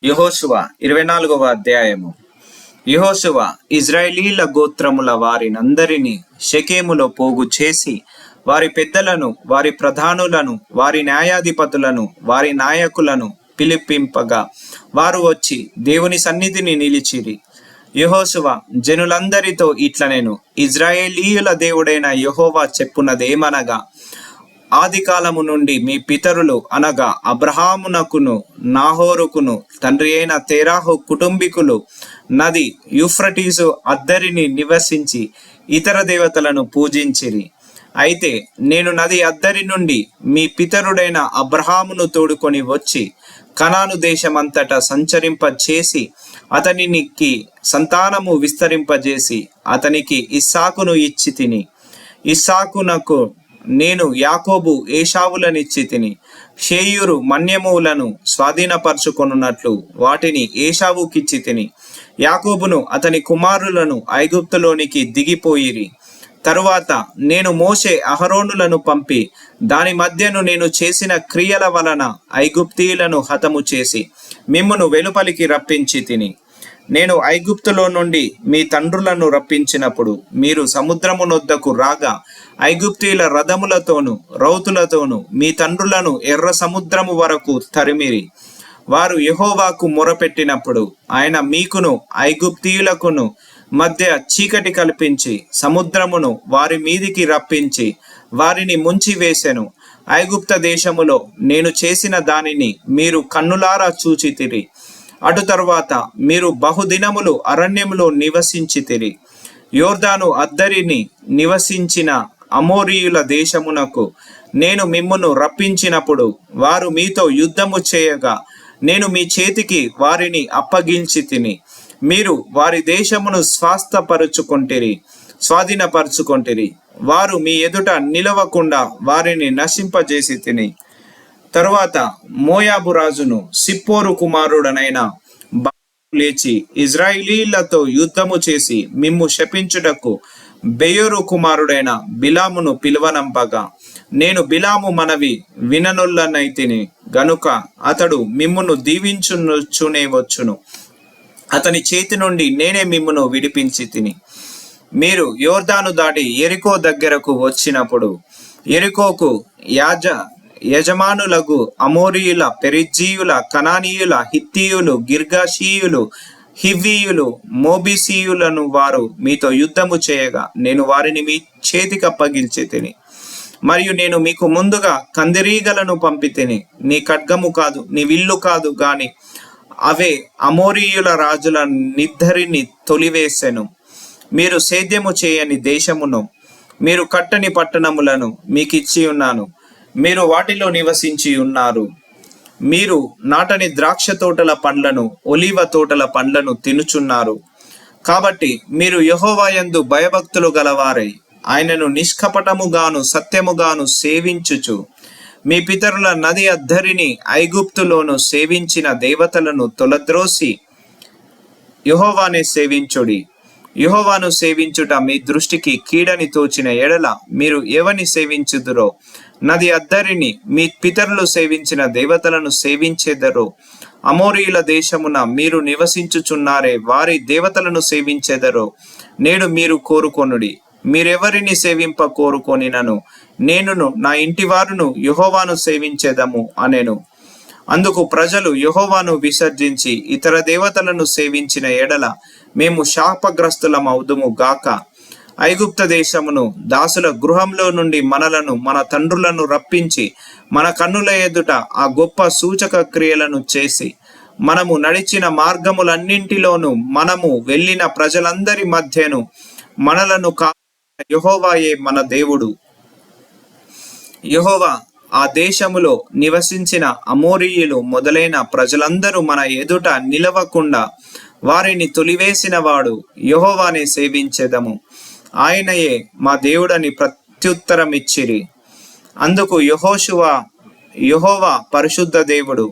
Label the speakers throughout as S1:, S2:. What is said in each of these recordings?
S1: యెహోషువ 24వ అధ్యాయము. యెహోషువ ఇజ్రాయేలీల గోత్రముల వారినందరినీ షెకెములో పోగు చేసి వారి పెద్దలను, వారి ప్రధానులను, వారి న్యాయాధిపతులను, వారి నాయకులను పిలిపింపగా వారు వచ్చి దేవుని సన్నిధిని నిలిచిరి. యెహోషువ జనులందరితో ఇట్లనెను, ఇజ్రాయేలీయుల దేవుడైన యెహోవా చెప్పునదేమనగా, ఆది కాలము నుండి మీ పితరులు అనగా అబ్రహామునకును నాహోరుకును తండ్రి అయిన తెరాహు కుటుంబీకులు నది యూఫ్రటీసు అద్దరిని నివసించి ఇతర దేవతలను పూజించిరి. అయితే నేను నది అద్దరి నుండి మీ పితరుడైన అబ్రహామును తోడుకొని వచ్చి కనాను దేశమంతటా సంచరింపచేసి అతనికి సంతానము విస్తరింపజేసి అతనికి ఇస్సాకును ఇచ్చి తిని, ఇస్సాకునకు నేను యాకోబు ఏశావులనిచ్చి తిని, షేయూరు మన్యములను స్వాధీనపరచుకొనున్నట్లు వాటిని ఏశావుకిచ్చి తిని, యాకోబును అతని కుమారులను ఐగుప్తులోనికి దిగిపోయిరి. తరువాత నేను మోషే అహరోనులను పంపి దాని మధ్యను నేను చేసిన క్రియల వలన ఐగుప్తీయులను హతము చేసి మిమ్మును వెలుపలికి రప్పించి తిని, నేను ఐగుప్తులో నుండి మీ తండ్రులను రప్పించినప్పుడు మీరు సముద్రమునొద్దకు రాగా ఐగుప్తీయుల రథములతోను రౌతులతోను మీ తండ్రులను ఎర్ర సముద్రము వరకు తరిమిరి. వారు యెహోవాకు మొరపెట్టినప్పుడు ఆయన మీకును ఐగుప్తీయులకును మధ్య చీకటి కల్పించి సముద్రమును వారి మీదికి రప్పించి వారిని ముంచివేసెను. ఐగుప్త దేశములో నేను చేసిన దానిని మీరు కన్నులారా చూచితిరి. అటు తరువాత మీరు బహుదినములు అరణ్యములో నివసించితిరి. యోర్దాను అద్దరిని నివసించిన అమోరీయుల దేశమునకు నేను మిమ్మును రప్పించినప్పుడు వారు మీతో యుద్ధము చేయగా నేను మీ చేతికి వారిని అప్పగించి తిని, మీరు వారి దేశమును స్వాధీనపరుచుకొంటిరి. వారు మీ ఎదుట నిలవకుండా వారిని నశింపజేసి తిని. తరువాత మోయాబు రాజును సిప్పోరు కుమారుడనైన బాలాకు లేచి ఇజ్రాయేలీలతో యుద్ధము చేసి మిమ్ము శపించుటకు బెయోరు కుమారుడైన బిలామును పిలువనంపగా నేను బిలాము మనవి విననొల్లనైతిని గనుక అతడు మిమ్మును దీవించునే వచ్చును. అతని చేతి నుండి నేనే మిమ్మును విడిపించి తిని. మీరు యోర్దాను దాటి యెరికో దగ్గరకు వచ్చినప్పుడు యెరికోకు యజమానులకు అమోరీయుల, పెరిజ్జీయుల, కనానీయుల, హిత్తీయులు, గిర్గాషీయులు, హివ్వీయులు, మోబిసీయులను వారు మీతో యుద్ధము చేయగా నేను వారిని మీ చేతికి అప్పగించి తిని. మరియు నేను మీకు ముందుగా కందిరీగలను పంపి తిని, నీ ఖడ్గము కాదు నీ విల్లు కాదు గాని అవే అమోరీయుల రాజుల నిద్దరిని తొలివేసెను. మీరు సేద్యము చేయని దేశమును మీరు కట్టని పట్టణములను మీకిచ్చి ఉన్నాను. మీరు వాటిలో నివసించి ఉన్నారు. మీరు నాటని ద్రాక్ష తోటల పండ్లను, ఒలీవ తోటల పండ్లను తినుచున్నారు. కాబట్టి మీరు యెహోవా యందు భయభక్తులు గలవారై ఆయనను నిష్కపటముగాను సత్యముగాను సేవించుచు మీ పితరుల నది అద్దరిని ఐగుప్తులోను సేవించిన దేవతలను తొలద్రోసి యెహోవానే సేవించుడి. యెహోవాను సేవించుట మీ దృష్టికి కీడని తోచిన ఎడల మీరు ఎవని సేవించుదురో, నది అద్దరిని మీ పితరులు సేవించిన దేవతలను సేవించేదరో, అమోరీయుల దేశమున మీరు నివసించుచున్నారే వారి దేవతలను సేవించేదరో నేడు మీరు కోరుకొనుడి. మీరెవరిని సేవింప కోరుకొనినను నేనును నా ఇంటి వారును యెహోవాను సేవించేదము అనెను. అందుకు ప్రజలు యెహోవాను విసర్జించి ఇతర దేవతలను సేవించిన ఎడల మేము శాపగ్రస్తులమవుదుము గాక. ఐగుప్త దేశమును దాసుల గృహంలో నుండి మనలను మన తండ్రులను రప్పించి మన కన్నుల ఎదుట ఆ గొప్ప సూచక క్రియలను చేసి మనము నడిచిన మార్గములన్నింటిలోనూ మనము వెళ్ళిన ప్రజలందరి మధ్యను మనలను యెహోవాయే మన దేవుడు. యెహోవా ఆ దేశములో నివసించిన అమోరీయులు మొదలైన ప్రజలందరూ మన ఎదుట నిలవకుండా వారిని తొలివేసిన వాడు యెహోవానే సేవించెదము. ఆయనయే మా దేవుడని ప్రత్యుత్తరమిచ్చిరి. అందుకు యెహోవా పరిశుద్ధ దేవుడు,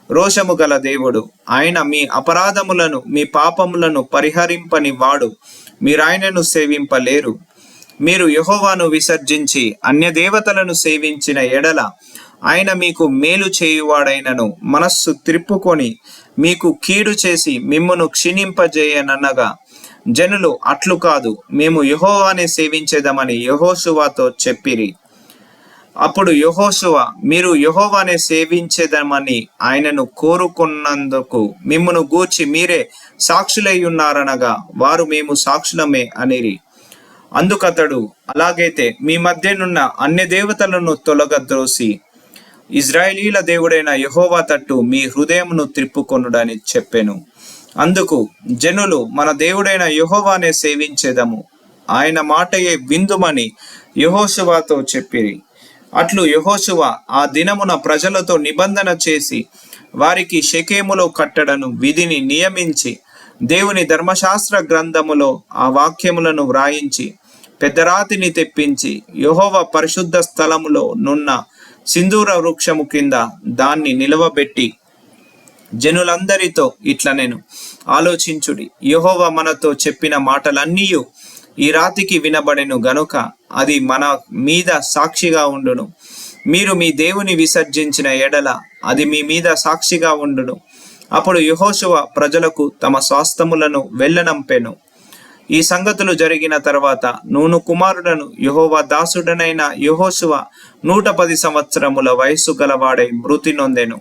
S1: రోషము గల దేవుడు. ఆయన మీ అపరాధములను మీ పాపములను పరిహరింపని వాడు. మీరాయనను సేవింపలేరు. మీరు యెహోవాను విసర్జించి అన్య దేవతలను సేవించిన ఎడల ఆయన మీకు మేలు చేయువాడైనను మనస్సు త్రిప్పుకొని మీకు కీడు చేసి మిమ్మును క్షీణింపజేయననగా జనులు అట్లు కాదు, మేము యెహోవానే సేవించేదమని యెహోషువతో చెప్పిరి. అప్పుడు యెహోషువ, మీరు యెహోవానే సేవించేదమని ఆయనను కోరుకున్నందుకు మిమ్మును గూర్చి మీరే సాక్షులై ఉన్నారనగా వారు మేము సాక్షులమే అనిరి. అందుకతడు, అలాగైతే మీ మధ్యనున్న అన్య దేవతలను తొలగద్రోసి ఇజ్రాయేలీల దేవుడైన యెహోవా తట్టు మీ హృదయమును త్రిప్పుకొనుడని చెప్పెను. అందుకు జనులు, మన దేవుడైన యెహోవానే సేవించేదము, ఆయన మాటయే విందుమని యెహోషువతో చెప్పిరి. అట్లు యెహోషువ ఆ దినమున ప్రజలతో నిబంధన చేసి వారికి షెకెములో కట్టడను విధిని నియమించి దేవుని ధర్మశాస్త్ర గ్రంథములో ఆ వాక్యములను వ్రాయించి పెద్దరాతిని తెప్పించి యెహోవా పరిశుద్ధ స్థలములో నున్న సింధూర వృక్షము కింద దాన్ని నిలవబెట్టి జనులందరితో ఇట్లా నేను ఆలోచించుడి, యెహోవా మనతో చెప్పిన మాటలన్నీయు ఈ రాతికి వినబడెను గనుక అది మన మీద సాక్షిగా ఉండును. మీరు మీ దేవుని విసర్జించిన ఎడల అది మీ మీద సాక్షిగా ఉండును. అప్పుడు యెహోషువ ప్రజలకు తమ స్వాస్థ్యములను వెళ్ళనంపెను. ఈ సంగతులు జరిగిన తర్వాత నూను కుమారుడను యెహోవా దాసుడనైన యెహోషువ 110 సంవత్సరముల వయస్సు గలవాడై మృతి నొందెను.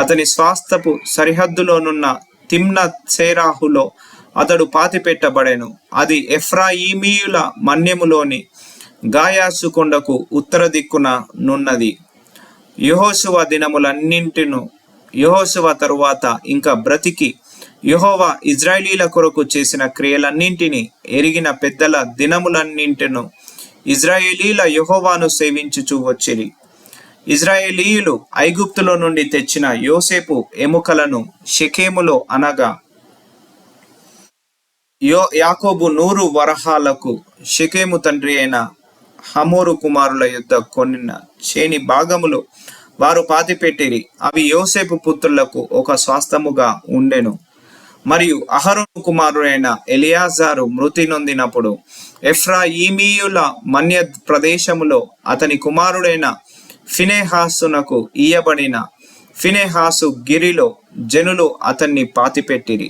S1: అతని స్వాస్థ్యపు సరిహద్దులోనున్న తిమ్నత్ సేరాహులో అతడు పాతిపెట్టబడెను. అది ఎఫ్రాయిమీయుల మన్యములోని గాయాసు కొండకు ఉత్తర దిక్కున నున్నది. యెహోషువ దినములన్నింటిను యెహోషువ తరువాత ఇంకా బ్రతికి యెహోవా ఇజ్రాయేలీల కొరకు చేసిన క్రియలన్నింటినీ ఎరిగిన పెద్దల దినములన్నింటిను ఇజ్రాయేలీల యెహోవాను సేవించుచూ వచ్చిరి. ఇజ్రాయేలీయులు ఐగుప్తులో నుండి తెచ్చిన యోసేపు ఎముకలను షెకెములో అనగా యాకోబు 100 వరహాలకు షెకెము తండ్రి అయిన హమోరు కుమారుల యొద్ద కొనిన చేని భాగములో వారు పాతిపెట్టిరి. అవి యోసేపు పుత్రులకు ఒక స్వాస్థ్యముగా ఉండెను. మరియు అహరోను కుమారుడైన ఎలియాజారు మృతి నొందినప్పుడు ఎఫ్రాయిమీయుల మన్య ప్రదేశములో అతని కుమారుడైన ఫినెహాసునకు ఇయ్యబడిన ఫినెహాసు గిరిలో జనులు అతన్ని పాతిపెట్టిరి.